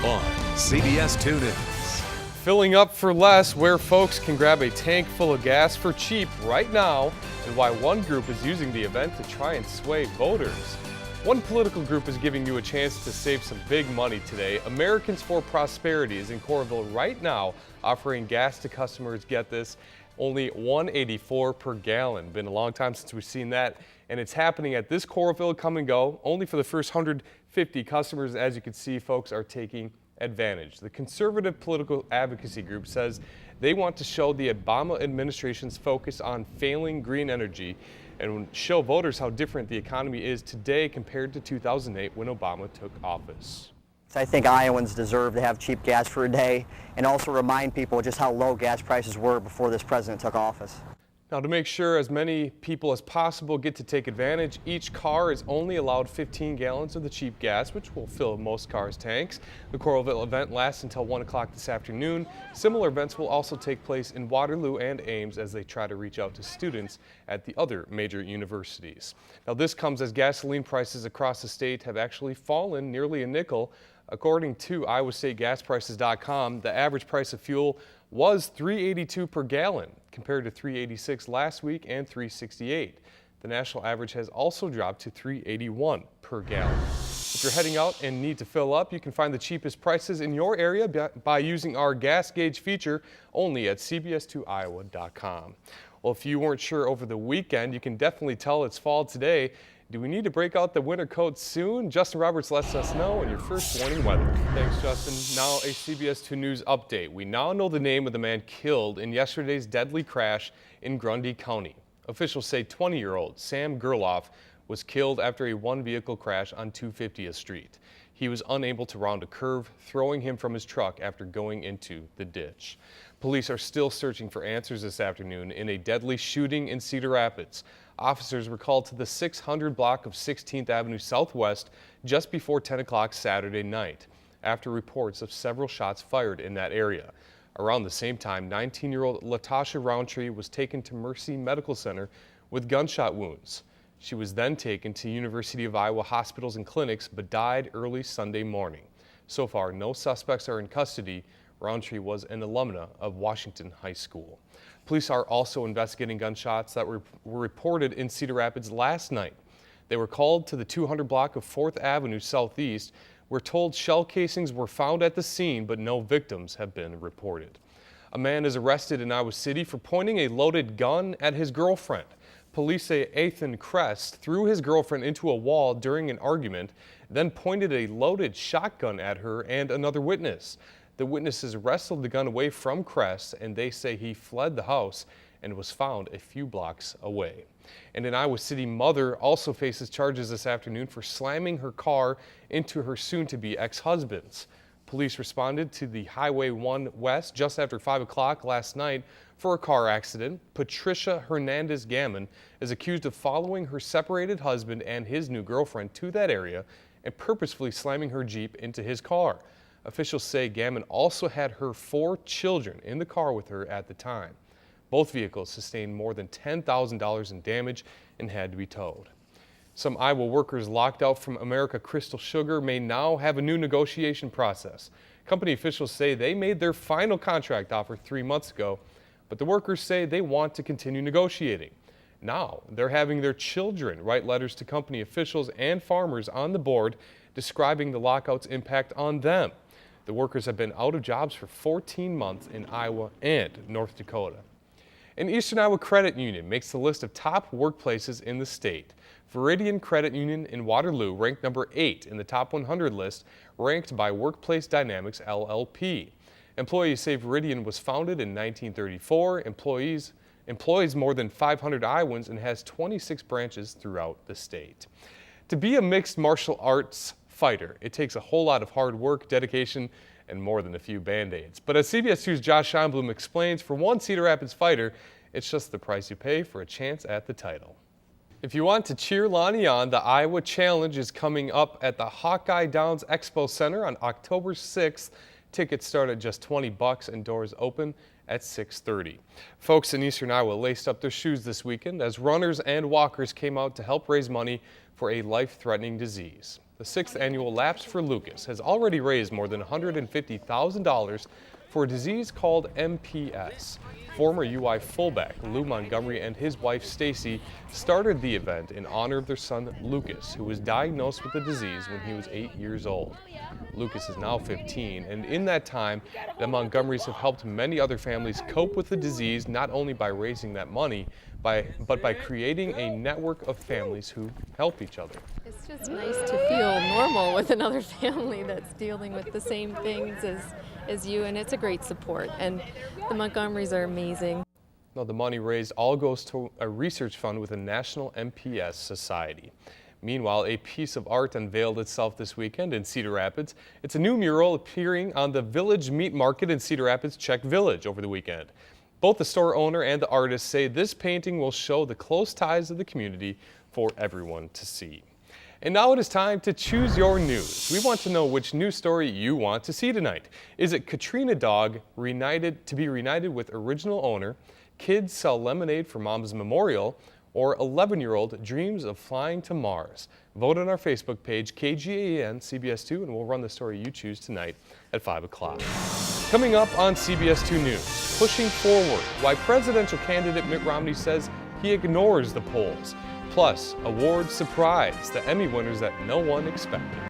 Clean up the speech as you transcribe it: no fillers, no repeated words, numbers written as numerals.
on CBS 2 News. Filling up for less, where folks can grab a tank full of gas for cheap right now, and why one group is using the event to try and sway voters. One political group is giving you a chance to save some big money today. Americans for Prosperity is in Coralville right now offering gas to customers, get this, only $1.84 per gallon. Been a long time since we've seen that, and it's happening at this Coralville Come and Go only for the first 150 customers. As you can see, folks are taking advantage. The conservative political advocacy group says they want to show the Obama administration's focus on failing green energy and show voters how different the economy is today compared to 2008 when Obama took office. I think Iowans deserve to have cheap gas for a day and also remind people just how low gas prices were before this president took office. Now, to make sure as many people as possible get to take advantage, each car is only allowed 15 gallons of the cheap gas, which will fill most cars' tanks. The Coralville event lasts until 1 o'clock this afternoon. Similar events will also take place in Waterloo and Ames as they try to reach out to students at the other major universities. Now, this comes as gasoline prices across the state have actually fallen nearly a nickel. According to IowaStateGasPrices.com, the average price of fuel was $3.82 per gallon compared to $3.86 last week and $3.68. The national average has also dropped to $3.81 per gallon. If you're heading out and need to fill up, you can find the cheapest prices in your area by using our gas gauge feature only at cbs2iowa.com. Well, if you weren't sure over the weekend, you can definitely tell it's fall today. Do we need to break out the winter coat soon? Justin Roberts lets us know in your first warning weather. Thanks, Justin. Now a CBS 2 News update. We now know the name of the man killed in yesterday's deadly crash in Grundy County. Officials say 20-year-old Sam Gerloff was killed after a one-vehicle crash on 250th Street. He was unable to round a curve, throwing him from his truck after going into the ditch. Police are still searching for answers this afternoon in a deadly shooting in Cedar Rapids. Officers were called to the 600 block of 16th Avenue Southwest just before 10 o'clock Saturday night, after reports of several shots fired in that area. Around the same time, 19-year-old Latasha Roundtree was taken to Mercy Medical Center with gunshot wounds. She was then taken to University of Iowa hospitals and clinics, but died early Sunday morning. So far, no suspects are in custody. Roundtree was an alumna of Washington High School. Police are also investigating gunshots that were reported in Cedar Rapids last night. They were called to the 200 block of 4th Avenue Southeast. We're told shell casings were found at the scene, but no victims have been reported. A man is arrested in Iowa City for pointing a loaded gun at his girlfriend. Police say Ethan Crest threw his girlfriend into a wall during an argument, then pointed a loaded shotgun at her and another witness. The witnesses wrestled the gun away from Crest, and they say he fled the house and was found a few blocks away. And an Iowa City mother also faces charges this afternoon for slamming her car into her soon-to-be ex-husband's. Police responded to the Highway 1 West just after 5 o'clock last night for a car accident. Patricia Hernandez Gammon is accused of following her separated husband and his new girlfriend to that area and purposefully slamming her Jeep into his car. Officials say Gammon also had her 4 children in the car with her at the time. Both vehicles sustained more than $10,000 in damage and had to be towed. Some Iowa workers locked out from America Crystal Sugar may now have a new negotiation process. Company officials say they made their final contract offer 3 months ago, but the workers say they want to continue negotiating. Now they're having their children write letters to company officials and farmers on the board describing the lockout's impact on them. The workers have been out of jobs for 14 months in Iowa and North Dakota. An Eastern Iowa Credit Union makes the list of top workplaces in the state. Veridian Credit Union in Waterloo ranked number 8 in the top 100 list, ranked by Workplace Dynamics LLP. Employees say Veridian was founded in 1934, employs more than 500 Iowans, and has 26 branches throughout the state. To be a mixed martial arts fighter, it takes a whole lot of hard work, dedication, and more than a few Band-Aids. But as CBS 2's Josh Scheinblum explains, for one Cedar Rapids fighter, it's just the price you pay for a chance at the title. If you want to cheer Lonnie on, the Iowa Challenge is coming up at the Hawkeye Downs Expo Center on October 6th. Tickets start at just $20 and doors open at 6:30. Folks in Eastern Iowa laced up their shoes this weekend as runners and walkers came out to help raise money for a life-threatening disease. The 6th annual Laps for Lucas has already raised more than $150,000 for a disease called MPS. Former UI fullback Lou Montgomery and his wife Stacy started the event in honor of their son Lucas, who was diagnosed with the disease when he was 8 years old. Lucas is now 15, and in that time, the Montgomerys have helped many other families cope with the disease, not only by raising that money, but by creating a network of families who help each other. It's just nice to feel normal with another family that's dealing with the same things as you, and it's a great support. And the Montgomerys are amazing. Now, the money raised all goes to a research fund with the National MPS Society. Meanwhile, a piece of art unveiled itself this weekend in Cedar Rapids. It's a new mural appearing on the Village Meat Market in Cedar Rapids Czech Village over the weekend. Both the store owner and the artist say this painting will show the close ties of the community for everyone to see. And now it is time to choose your news. We want to know which news story you want to see tonight. Is it Katrina dog to be reunited with original owner, kids sell lemonade for mom's memorial, or 11-year-old dreams of flying to Mars? Vote on our Facebook page, KGAN CBS 2, and we'll run the story you choose tonight at 5 o'clock. Coming up on CBS 2 News, pushing forward, why presidential candidate Mitt Romney says he ignores the polls. Plus, award surprise, the Emmy winners that no one expected.